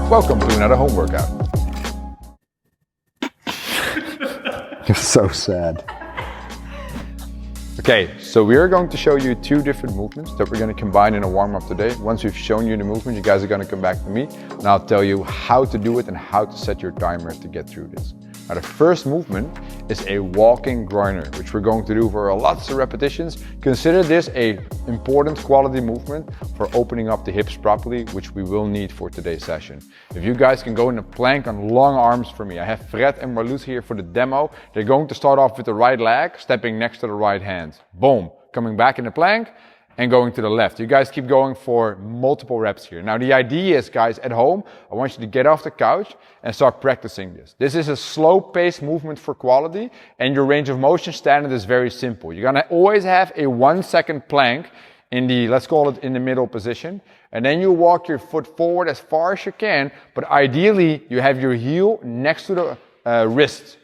Welcome to another home workout. You're so sad. Okay, so we are going to show you two different movements that we're going to combine in a warm-up today. Once we've shown you the movement, you guys are going to come back to me and I'll tell you how to do it and how to set your timer to get through this. Now the first movement is a walking groiner, which we're going to do for lots of repetitions. Consider this an important quality movement for opening up the hips properly, which we will need for today's session. If you guys can go in a plank on long arms for me. I have Fred and Marloes here for the demo. They're going to start off with the right leg, stepping next to the right hand. Boom, coming back in the plank and going to the left. You guys keep going for multiple reps here. Now the idea is, guys, at home, I want you to get off the couch and start practicing this. This is a slow paced movement for quality, and your range of motion standard is very simple. You're gonna always have a 1 second plank in the, let's call it in the middle position, and then you walk your foot forward as far as you can, but ideally you have your heel next to the wrist.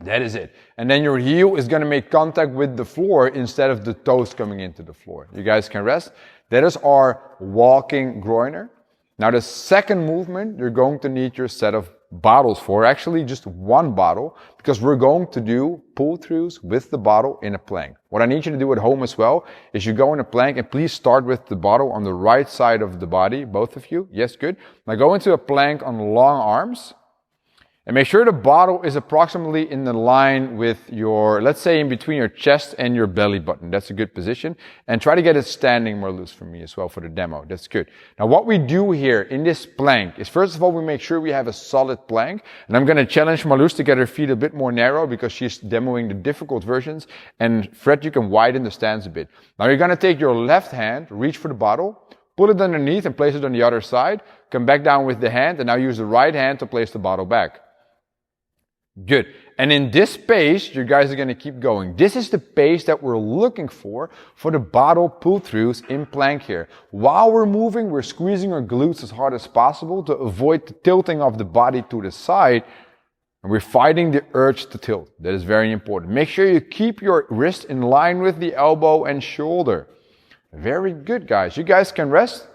That is it. And then your heel is going to make contact with the floor instead of the toes coming into the floor. You guys can rest. That is our walking groiner. Now the second movement, you're going to need your set of bottles for, actually just one bottle, because we're going to do pull-throughs with the bottle in a plank. What I need you to do at home as well is you go in a plank, and please start with the bottle on the right side of the body, both of you. Yes, good. Now go into a plank on long arms. And make sure the bottle is approximately in the line with your, let's say in between your chest and your belly button. That's a good position. And try to get it standing more loose for me as well for the demo. That's good. Now what we do here in this plank is, first of all, we make sure we have a solid plank. And I'm going to challenge Marloes to get her feet a bit more narrow because she's demoing the difficult versions. And Fred, you can widen the stance a bit. Now you're going to take your left hand, reach for the bottle, pull it underneath and place it on the other side. Come back down with the hand and now use the right hand to place the bottle back. Good. And in this pace, you guys are going to keep going. This is the pace that we're looking for the bottle pull-throughs in plank here. While we're moving, we're squeezing our glutes as hard as possible to avoid the tilting of the body to the side. And we're fighting the urge to tilt. That is very important. Make sure you keep your wrist in line with the elbow and shoulder. Very good, guys. You guys can rest.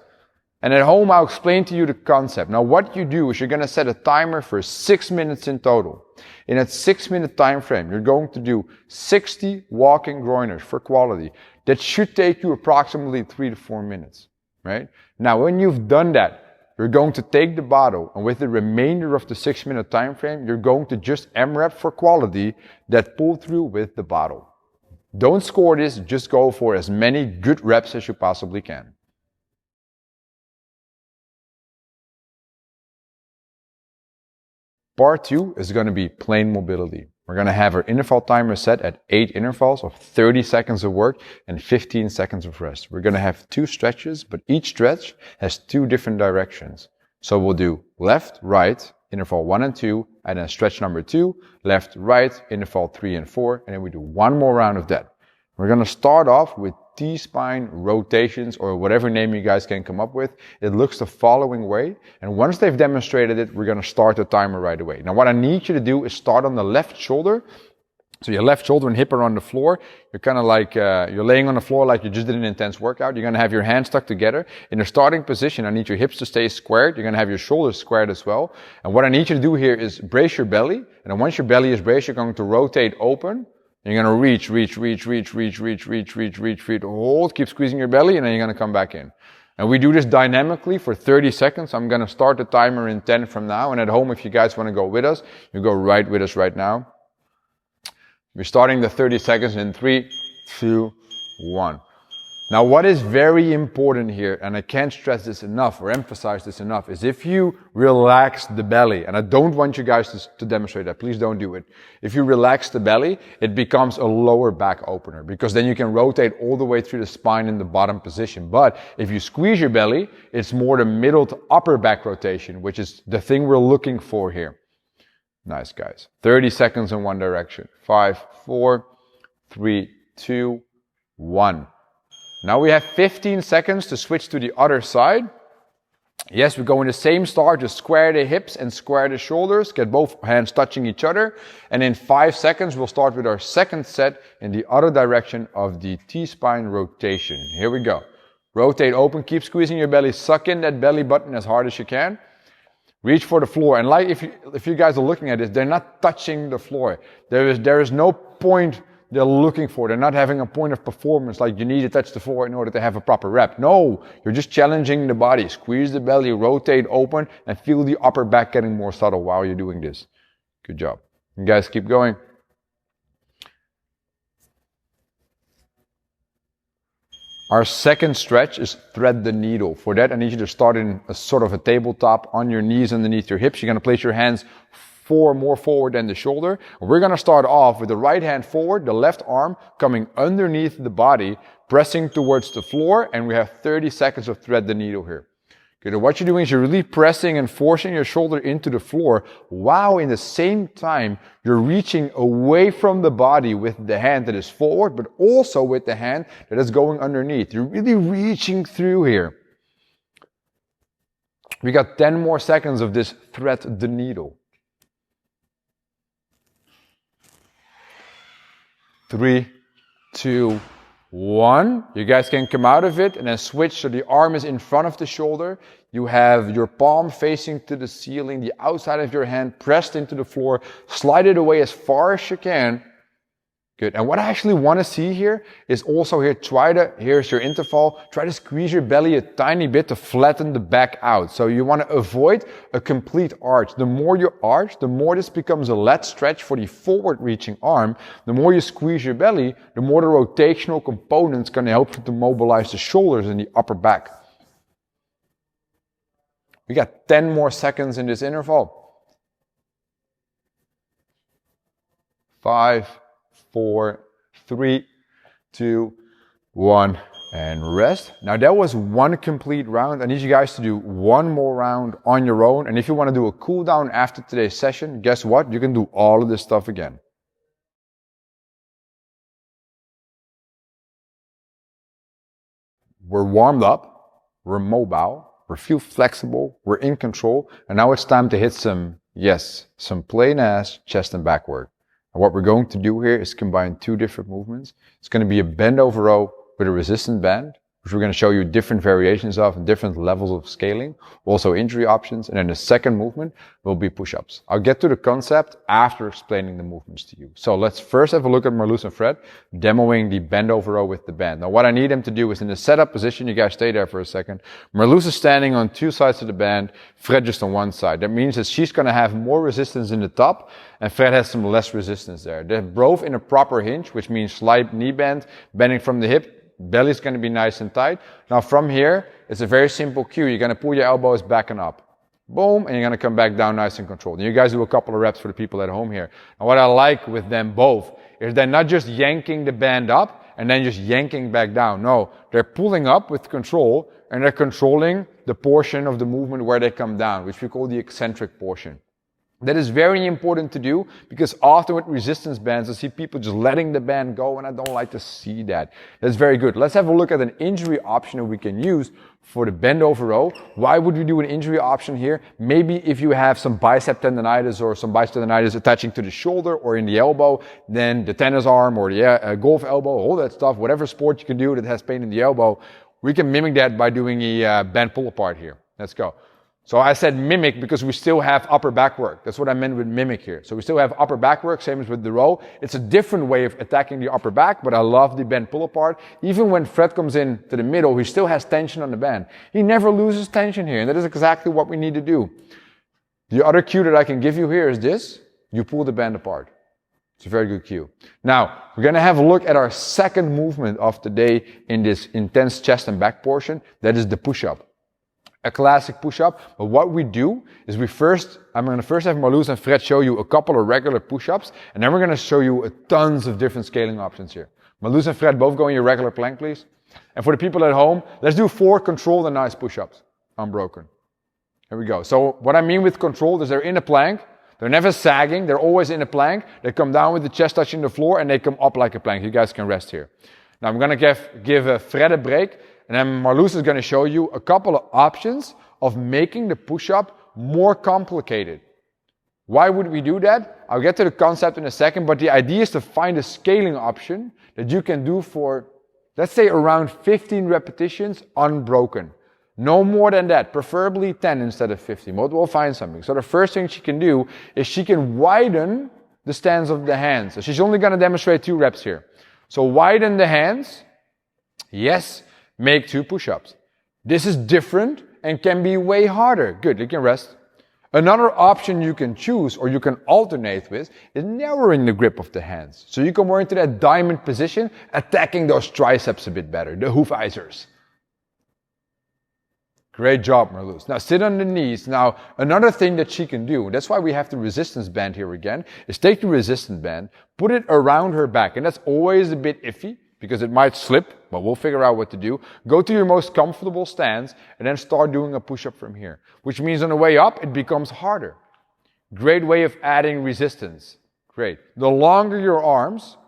And at home, I'll explain to you the concept. Now, what you do is you're going to set a timer for 6 minutes in total. In that 6-minute time frame, you're going to do 60 walking groiners for quality. That should take you approximately 3 to 4 minutes, right? Now, when you've done that, you're going to take the bottle, and with the remainder of the 6-minute time frame, you're going to just AMRAP for quality that pull through with the bottle. Don't score this, just go for as many good reps as you possibly can. Part 2 is going to be plain mobility. We're going to have our interval timer set at 8 intervals of 30 seconds of work and 15 seconds of rest. We're going to have 2 stretches, but each stretch has 2 different directions. So we'll do left, right, interval 1 and 2, and then stretch number 2, left, right, interval 3 and 4, and then we do one more round of that. We're going to start off with T-spine rotations, or whatever name you guys can come up with. It looks the following way, and once they've demonstrated it, we're going to start the timer right away. Now what I need you to do is start on the left shoulder. So your left shoulder and hip are on the floor. You're kind of like, you're laying on the floor like you just did an intense workout. You're going to have your hands stuck together. In the starting position, I need your hips to stay squared. You're going to have your shoulders squared as well. And what I need you to do here is brace your belly. And then once your belly is braced, you're going to rotate open. You're going to reach, hold, keep squeezing your belly, and then you're going to come back in. And we do this dynamically for 30 seconds. I'm going to start the timer in 10 from now. And at home, if you guys want to go with us, you go right with us right now. We're starting the 30 seconds in 3, 2, 1. Now, what is very important here, and I can't stress this enough or emphasize this enough, is if you relax the belly, and I don't want you guys to demonstrate that, please don't do it. If you relax the belly, it becomes a lower back opener, because then you can rotate all the way through the spine in the bottom position. But if you squeeze your belly, it's more the middle to upper back rotation, which is the thing we're looking for here. Nice, guys. 30 seconds in one direction. 5, 4, 3, 2, 1. Now we have 15 seconds to switch to the other side. Yes, we go in the same start, just square the hips and square the shoulders, get both hands touching each other. And in 5 seconds, we'll start with our second set in the other direction of the T-spine rotation. Here we go. Rotate open, keep squeezing your belly, suck in that belly button as hard as you can. Reach for the floor. And like if you guys are looking at this, they're not touching the floor. There is no point they're looking for. They're not having a point of performance like you need to touch the floor in order to have a proper rep. No, you're just challenging the body. Squeeze the belly, rotate open, and feel the upper back getting more subtle while you're doing this. Good job. You guys keep going. Our second stretch is thread the needle. For that, I need you to start in a sort of a tabletop on your knees underneath your hips. You're going to place your hands more forward than the shoulder. We're going to start off with the right hand forward, the left arm coming underneath the body, pressing towards the floor, and we have 30 seconds of thread the needle here. Okay, what you're doing is you're really pressing and forcing your shoulder into the floor, while in the same time you're reaching away from the body with the hand that is forward, but also with the hand that is going underneath. You're really reaching through here. We got 10 more seconds of this thread the needle. 3, 2, 1. You guys can come out of it and then switch so the arm is in front of the shoulder. You have your palm facing to the ceiling, the outside of your hand pressed into the floor. Slide it away as far as you can. Good. And what I actually want to see here is also here, here's your interval, try to squeeze your belly a tiny bit to flatten the back out. So you want to avoid a complete arch. The more you arch, the more this becomes a lat stretch for the forward reaching arm. The more you squeeze your belly, the more the rotational components can help you to mobilize the shoulders and the upper back. We got 10 more seconds in this interval. 5, 4, 3, 2, 1, and rest. Now that was one complete round. I need you guys to do one more round on your own. And if you want to do a cool down after today's session, guess what? You can do all of this stuff again. We're warmed up, we're mobile, we feel flexible, we're in control, and now it's time to hit some plain ass chest and back work. And what we're going to do here is combine two different movements. It's going to be a bend over row with a resistant band, which we're going to show you different variations of and different levels of scaling, also injury options. And then the second movement will be push-ups. I'll get to the concept after explaining the movements to you. So let's first have a look at Marloes and Fred demoing the bend over row with the band. Now what I need them to do is in the setup position, you guys stay there for a second. Marloes is standing on two sides of the band, Fred just on one side. That means that she's going to have more resistance in the top and Fred has some less resistance there. They're both in a proper hinge, which means slight knee bend, bending from the hip. Belly's going to be nice and tight. Now from here, it's a very simple cue. You're going to pull your elbows back and up. Boom, and you're going to come back down nice and controlled. And you guys do a couple of reps for the people at home here. And what I like with them both is they're not just yanking the band up and then just yanking back down. No, they're pulling up with control and they're controlling the portion of the movement where they come down, which we call the eccentric portion. That is very important to do because often with resistance bands, I see people just letting the band go and I don't like to see that. That's very good. Let's have a look at an injury option that we can use for the bend over row. Why would we do an injury option here? Maybe if you have some bicep tendonitis or some bicep tendonitis attaching to the shoulder or in the elbow, then the tennis arm or the golf elbow, all that stuff, whatever sport you can do that has pain in the elbow, we can mimic that by doing a band pull apart here. Let's go. So I said mimic because we still have upper back work. That's what I meant with mimic here. So we still have upper back work, same as with the row. It's a different way of attacking the upper back, but I love the bend pull apart. Even when Fred comes in to the middle, he still has tension on the band. He never loses tension here, and that is exactly what we need to do. The other cue that I can give you here is this. You pull the band apart. It's a very good cue. Now, we're going to have a look at our second movement of the day in this intense chest and back portion. That is the push-up. A classic push-up, but what we do is I'm going to first have Marloes and Fred show you a couple of regular push-ups, and then we're going to show you tons of different scaling options here. Marloes and Fred both go in your regular plank, please. And for the people at home, let's do 4 controlled and nice push-ups, unbroken. Here we go. So what I mean with controlled is they're in a plank, they're never sagging, they're always in a plank, they come down with the chest touching the floor, and they come up like a plank. You guys can rest here. Now I'm going to give Fred a break. And then Marloes is going to show you a couple of options of making the push-up more complicated. Why would we do that? I'll get to the concept in a second, but the idea is to find a scaling option that you can do for, let's say, around 15 repetitions unbroken. No more than that, preferably 10 instead of 15, but we'll find something. So the first thing she can do is she can widen the stance of the hands. So she's only going to demonstrate 2 reps here. So widen the hands. Yes, make 2 push-ups. This is different and can be way harder. Good, you can rest. Another option you can choose or you can alternate with is narrowing the grip of the hands. So you come more into that diamond position, attacking those triceps a bit better, the hoofijzers. Great job, Marloes. Now sit on the knees. Now another thing that she can do, that's why we have the resistance band here again, is take the resistance band, put it around her back. And that's always a bit iffy because it might slip, but we'll figure out what to do. Go to your most comfortable stance and then start doing a push-up from here. Which means on the way up, it becomes harder. Great way of adding resistance. Great. The longer your arms,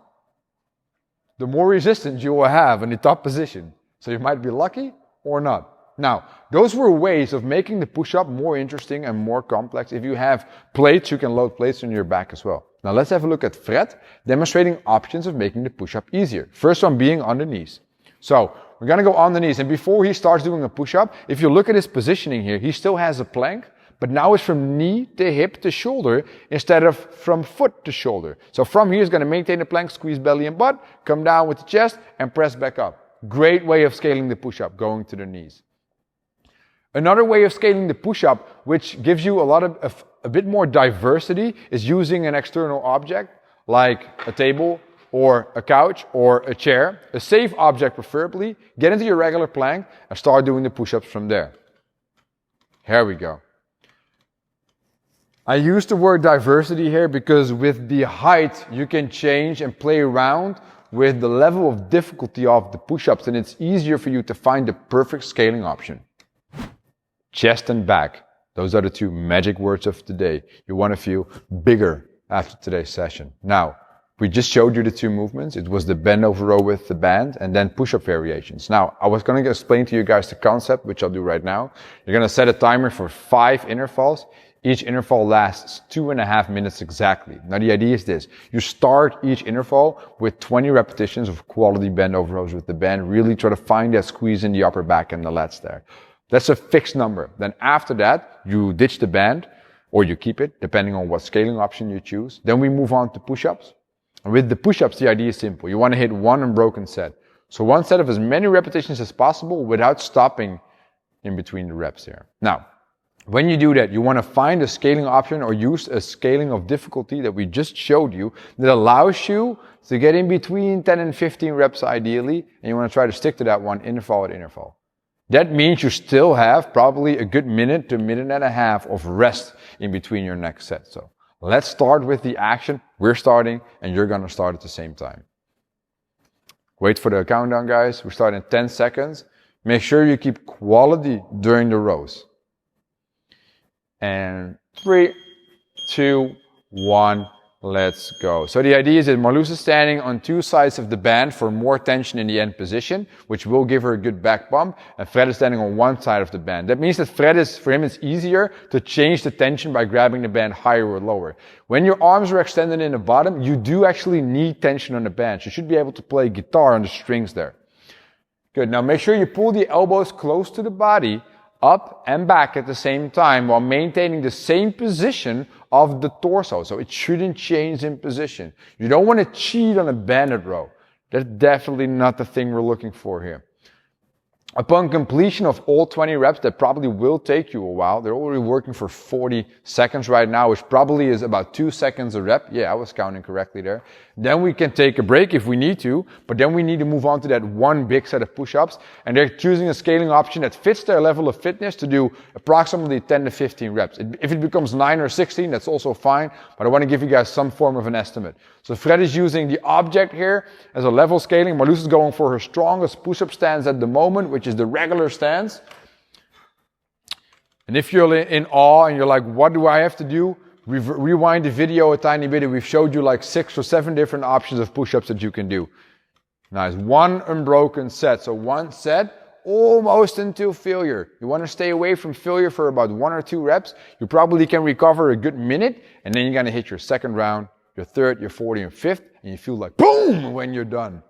the more resistance you will have in the top position. So you might be lucky or not. Now, those were ways of making the push-up more interesting and more complex. If you have plates, you can load plates on your back as well. Now let's have a look at Fred, demonstrating options of making the push-up easier. First one being on the knees. So we're going to go on the knees. And before he starts doing a push-up, if you look at his positioning here, he still has a plank, but now it's from knee to hip to shoulder instead of from foot to shoulder. So from here, he's going to maintain the plank, squeeze belly and butt, come down with the chest and press back up. Great way of scaling the push-up, going to the knees. Another way of scaling the push-up, which gives you a bit more diversity, is using an external object, like a table or a couch or a chair, a safe object preferably. Get into your regular plank and start doing the push-ups from there. Here we go. I use the word diversity here because with the height, you can change and play around with the level of difficulty of the push-ups, and it's easier for you to find the perfect scaling option. Chest and back. Those are the 2 magic words of today. You want to feel bigger after today's session. Now, we just showed you the 2 movements. It was the bend over row with the band and then push-up variations. Now, I was going to explain to you guys the concept, which I'll do right now. You're going to set a timer for 5 intervals. Each interval lasts 2.5 minutes exactly. Now, the idea is this. You start each interval with 20 repetitions of quality bend over rows with the band. Really try to find that squeeze in the upper back and the lats there. That's a fixed number. Then after that, you ditch the band or you keep it, depending on what scaling option you choose. Then we move on to push-ups. And with the push-ups, the idea is simple. You want to hit 1 unbroken set. So 1 set of as many repetitions as possible without stopping in between the reps here. Now, when you do that, you want to find a scaling option or use a scaling of difficulty that we just showed you that allows you to get in between 10 and 15 reps ideally. And you want to try to stick to that one interval at interval. That means you still have probably a good minute to minute and a half of rest in between your next set. So let's start with the action. We're starting and you're going to start at the same time. Wait for the countdown, guys. We're starting in 10 seconds. Make sure you keep quality during the rows. And 3, 2, 1. Let's go. So the idea is that Marloes is standing on 2 sides of the band for more tension in the end position, which will give her a good back bump. And Fred is standing on 1 side of the band. That means that for him, it's easier to change the tension by grabbing the band higher or lower. When your arms are extended in the bottom, you do actually need tension on the band. You should be able to play guitar on the strings there. Good. Now make sure you pull the elbows close to the body, up and back at the same time while maintaining the same position of the torso. So it shouldn't change in position. You don't want to cheat on a banded row. That's definitely not the thing we're looking for here. Upon completion of all 20 reps, that probably will take you a while. They're already working for 40 seconds right now, which probably is about 2 seconds a rep. Yeah, I was counting correctly there. Then we can take a break if we need to, but then we need to move on to that 1 big set of push-ups. And they're choosing a scaling option that fits their level of fitness to do approximately 10 to 15 reps. If it becomes 9 or 16, that's also fine, but I want to give you guys some form of an estimate. So Fred is using the object here as a level scaling. Marloes is going for her strongest push-up stance at the moment, which is the regular stance. And if you're in awe and you're like, what do I have to do? Rewind the video a tiny bit and we've showed you like 6 or 7 different options of push-ups that you can do. Nice. 1 unbroken set. So 1 set almost until failure. You want to stay away from failure for about 1 or 2 reps. You probably can recover a good minute and then you're going to hit your second round, your third, your fourth, and your fifth, and you feel like boom when you're done.